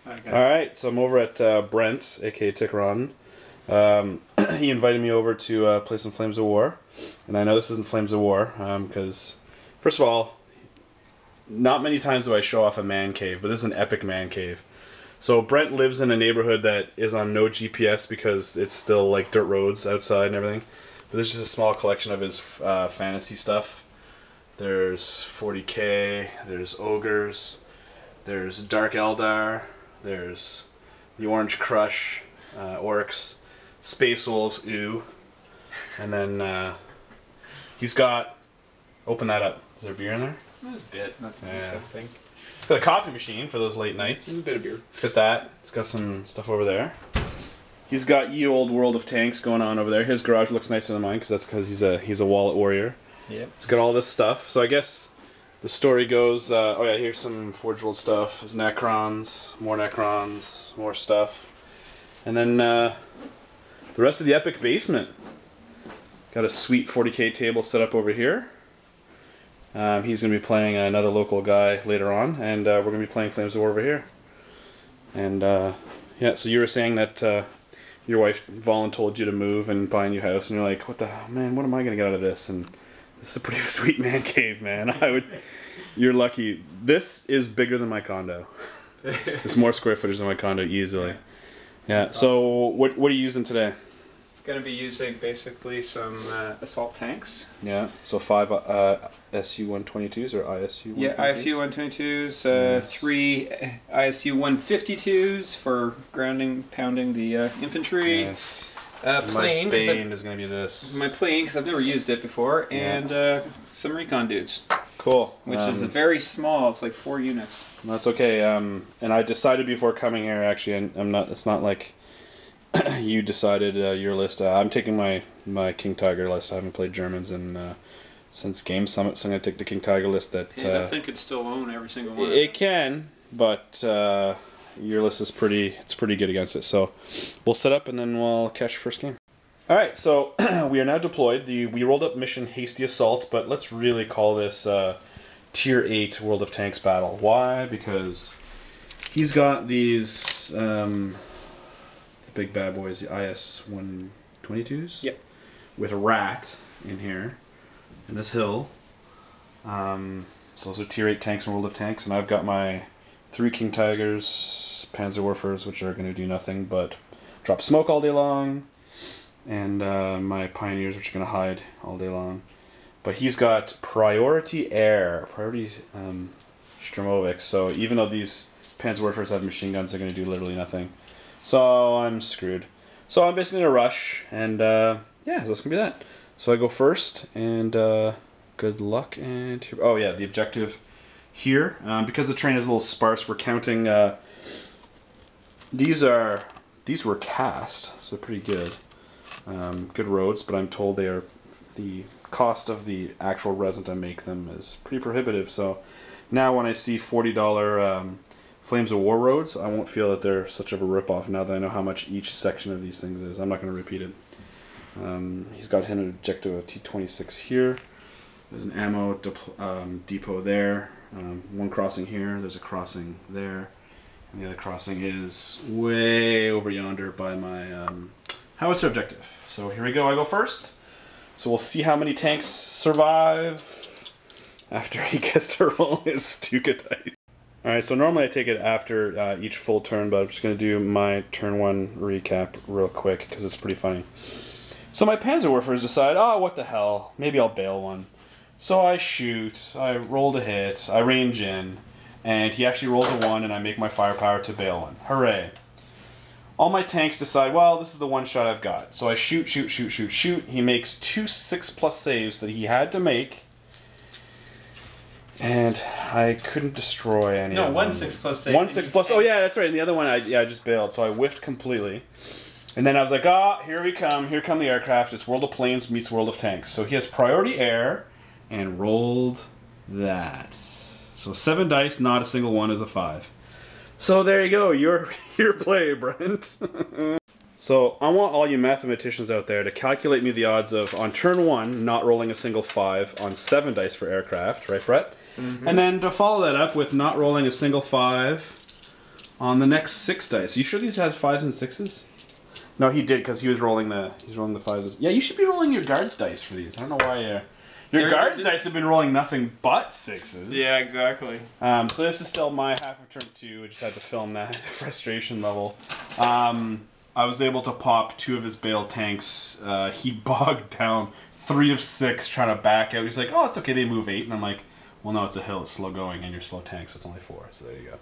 Alright, so I'm over at Brent's, aka Tickron. He invited me over to play some Flames of War. And I know this isn't Flames of War, because, first of all, not many times do I show off a man cave, but this is an epic man cave. So Brent lives in a neighborhood that is on no GPS because it's still like dirt roads outside and everything. But there's just a small collection of his fantasy stuff. There's 40k, there's ogres, there's Dark Eldar, there's the Orange Crush, orcs, Space Wolves, ooh. And then he's got, open that up. Is there beer in there? There's a bit, not too much, I think. It's got a coffee machine for those late nights. There's a bit of beer. It's got that. It's got some stuff over there. He's got Ye Old World of Tanks going on over there. His garage looks nicer than mine because he's a wallet warrior. Yep. He's got all this stuff. So I guess the story goes. Oh yeah, here's some Forge World stuff. His Necrons, more stuff, and then the rest of the epic basement. Got a sweet 40k table set up over here. He's going to be playing another local guy later on, and we're going to be playing Flames of War over here. And yeah, so you were saying that your wife voluntold you to move and buy a new house, and you're like, what the hell, man, what am I going to get out of this? And this is a pretty sweet man cave, man. You're lucky. This is bigger than my condo. It's more square footage than my condo easily. Yeah, so what are you using today? Going to be using basically some assault tanks. Yeah, so 5 SU-122s or ISU-122s? Yeah, ISU-122s, 3 ISU-152s for grounding, pounding the infantry. Yes. Plane. My Bane is going to be this. My plane, because I've never used it before, and some recon dudes. Cool. Which is very small. It's like 4 units. That's okay. And I decided before coming here, actually, and I'm not. It's not like you decided your list. I'm taking my King Tiger list. I haven't played Germans since Game Summit, so I'm going to take the King Tiger list. That I think it still own every single one. It can, but your list is pretty good against it. So we'll set up and then we'll catch first game. All right, so we are now deployed. We rolled up mission Hasty Assault, but let's really call this Tier 8 World of Tanks battle. Why? Because he's got these big bad boys, the IS-122s? Yep. With a rat in here, in this hill. So those are Tier 8 tanks in World of Tanks, and I've got my 3 King Tigers, Panzerwerfers, which are going to do nothing but drop smoke all day long, and my Pioneers, which are going to hide all day long. But he's got Priority Air, Priority Sturmovik, so even though these Panzerwerfers have machine guns, they're going to do literally nothing. So I'm screwed. So I'm basically going to rush, and yeah, so that's going to be that. So I go first, and good luck, and here, oh yeah, the objective here, because the terrain is a little sparse, we're counting, these were cast, so pretty good. Good roads, but I'm told they are, the cost of the actual resin to make them is pretty prohibitive, so now when I see $40 Flames of War roads, I won't feel that they're such of a ripoff now that I know how much each section of these things is. I'm not going to repeat it. He's got him an objective of T26 here. There's an ammo depot there. One crossing here. There's a crossing there. And the other crossing is way over yonder by my howitzer objective. So here we go. I go first. So we'll see how many tanks survive after he gets to roll his Stuka dice. Alright, so normally I take it after each full turn, but I'm just going to do my turn 1 recap real quick because it's pretty funny. So my Panzerwerfers decide, oh, what the hell, maybe I'll bail one. So I shoot, I rolled a hit, I range in, and he actually rolls a 1 and I make my firepower to bail one. Hooray. All my tanks decide, well, this is the one shot I've got. So I shoot. He makes 2 6+ saves that he had to make. And I couldn't destroy any of them. No, 1 6+ save. 1 6+. Oh yeah, that's right. And the other one, I just bailed. So I whiffed completely. And then I was like, here we come. Here come the aircraft. It's World of Planes meets World of Tanks. So he has Priority Air and rolled that. So 7 dice, not a single one is a 5. So there you go. Your play, Brent. So I want all you mathematicians out there to calculate me the odds of, on turn 1, not rolling a single 5 on 7 dice for aircraft. Right, Brett? Mm-hmm. And then to follow that up with not rolling a single 5 on the next 6 dice. You sure these has 5s and 6s? No, he did because he was rolling the 5s. Yeah, you should be rolling your guards dice for these. I don't know why your guards dice have been rolling nothing but 6s. Yeah, exactly. So this is still my half of turn 2. I just had to film that frustration level. I was able to pop 2 of his Bale tanks. He bogged down 3 of 6 trying to back out. He's like, oh, it's okay, they move 8. And I'm like, well, no, it's a hill, it's slow going, and you're slow tank, so it's only 4. So there you go.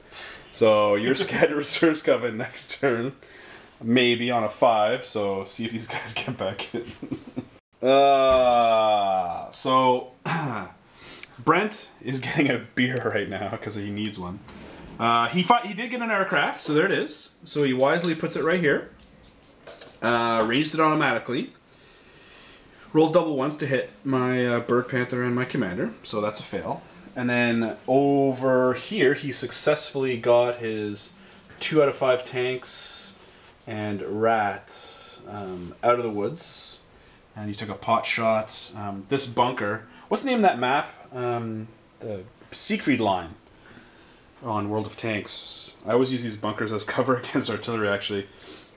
So your scattered reserves come in next turn. Maybe on a 5, so see if these guys get back in. So Brent is getting a beer right now because he needs one. He did get an aircraft, so there it is. So he wisely puts it right here. Raised it automatically. Rolls double ones to hit my Bird Panther and my commander, so that's a fail. And then over here, he successfully got his 2 out of 5 tanks and rat out of the woods. And he took a pot shot. This bunker, what's the name of that map? The Siegfried line on World of Tanks. I always use these bunkers as cover against artillery, actually.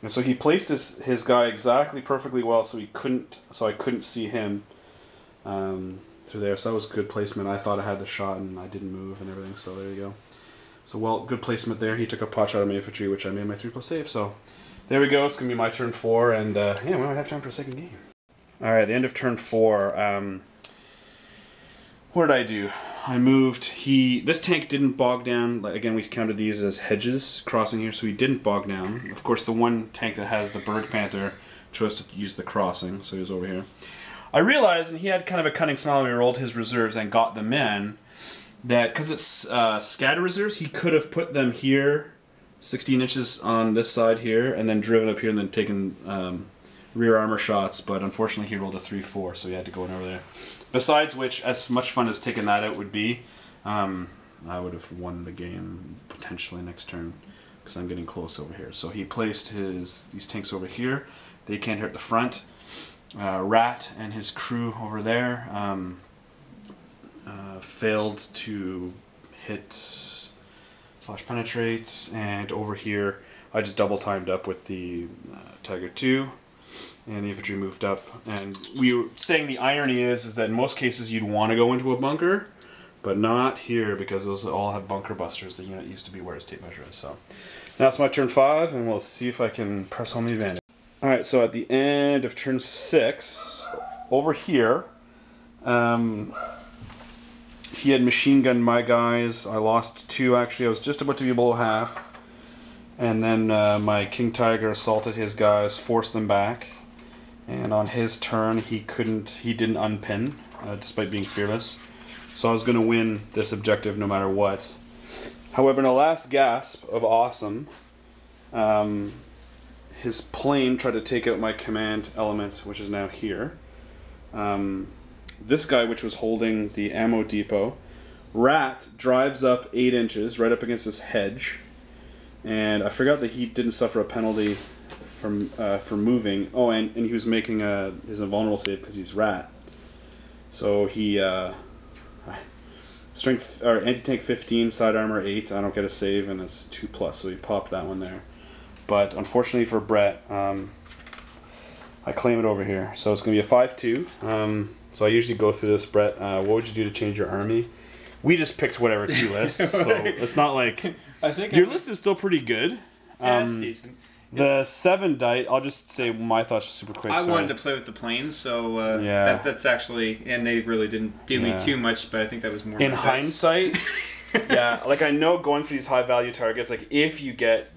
And so he placed his guy exactly perfectly well, so I couldn't see him through there. So that was good placement. I thought I had the shot, and I didn't move and everything. So there you go. So good placement there. He took a pot shot at my infantry, which I made my 3+ save. So there we go. It's gonna be my turn 4, and yeah, we don't have time for a second game. All right, the end of turn 4. What did I do? I moved. This tank didn't bog down. Like, again, we counted these as hedges crossing here, so he didn't bog down. Of course, the one tank that has the Bird Panther chose to use the crossing, so he was over here. I realized, and he had kind of a cunning smile when he rolled his reserves and got them in, that because it's scatter reserves, he could have put them here, 16 inches on this side here, and then driven up here and then taken rear armor shots, but unfortunately he rolled a 3-4, so he had to go in over there. Besides which, as much fun as taking that out would be, I would have won the game potentially next turn, because I'm getting close over here. So he placed these tanks over here. They can't hurt the front. Rat and his crew over there failed to hit / penetrate, and over here I just double timed up with the Tiger 2. And the infantry moved up, and we were saying the irony is that in most cases you'd want to go into a bunker, but not here because those all have bunker busters. The unit used to be where its tape measure is. So now it's my turn 5, and we'll see if I can press home the advantage. All right, so at the end of turn 6, over here, he had machine gunned my guys. I lost 2 actually. I was just about to be below half, and then my King Tiger assaulted his guys, forced them back. And on his turn, he didn't unpin, despite being fearless. So I was going to win this objective no matter what. However, in a last gasp of awesome, his plane tried to take out my command element, which is now here. This guy, which was holding the ammo depot, Rat drives up 8 inches, right up against this hedge. And I forgot that he didn't suffer a penalty for moving. Oh, and he was making his invulnerable save because he's Rat. So he strength or anti-tank 15, side armor 8. I don't get a save, and it's 2+, so he popped that one there. But unfortunately for Brett, I claim it over here. So it's gonna be a 5-2. So I usually go through this, Brett. What would you do to change your army? We just picked whatever 2 lists, so it's not like I think your list is still pretty good. Yeah, it's decent. The 7 die, I'll just say my thoughts super quick. I wanted to play with the planes, so yeah. That's actually, and they really didn't do me too much, but I think that was more in hindsight. Yeah, like I know going for these high value targets, like if you get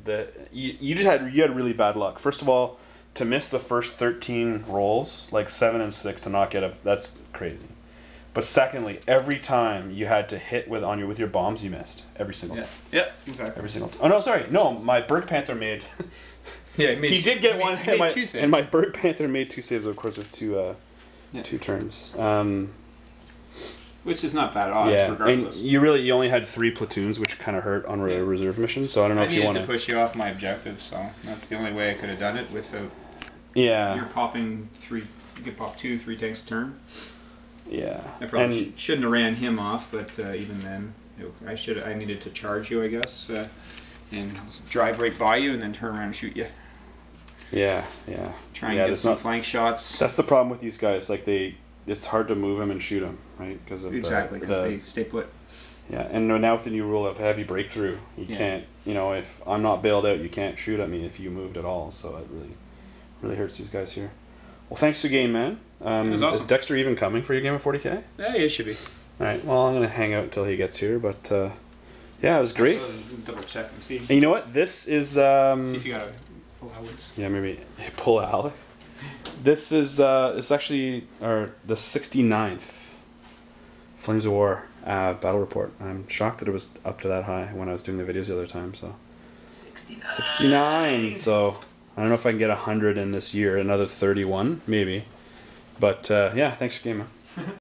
you had really bad luck. First of all, to miss the first 13 rolls, like 7 and 6 to not get that's crazy. But secondly, every time you had to hit with your bombs, you missed every single time. Yeah, exactly. Every single time. Oh no, sorry, no, my Bird Panther made. Yeah, he did get one. He made 2 saves. And my Bird Panther made 2 saves, of course, with 2 turns. Which is not bad odds, regardless. And you only had 3 platoons, which kind of hurt on a reserve mission. So I don't know if you want to push you off my objective, so that's the only way I could have done it without. Yeah. You're popping 3. You could pop 2 3 tanks a turn. Yeah. I probably shouldn't have ran him off, but even then, I needed to charge you, I guess. and drive right by you and then turn around and shoot you. Yeah. Try and get some flank shots. That's the problem with these guys. Like it's hard to move them and shoot them, right? Because of because they stay put. Yeah, and now with the new rule of heavy breakthrough, you can't. If I'm not bailed out, you can't shoot at me if you moved at all. So it really hurts these guys here. Well, thanks again, man. It was awesome. Is Dexter even coming for your game of 40K? Yeah, it should be. All right. Well, I'm gonna hang out until he gets here, but yeah, it was great. Double check and see. And you know what? This is. See if you got a pull Alex. Yeah, maybe pull Alex. This is it's actually the 69th Flames of War battle report. I'm shocked that it was up to that high when I was doing the videos the other time. So 69. So I don't know if I can get 100 in this year. Another 31 maybe. But yeah, thanks for gaming.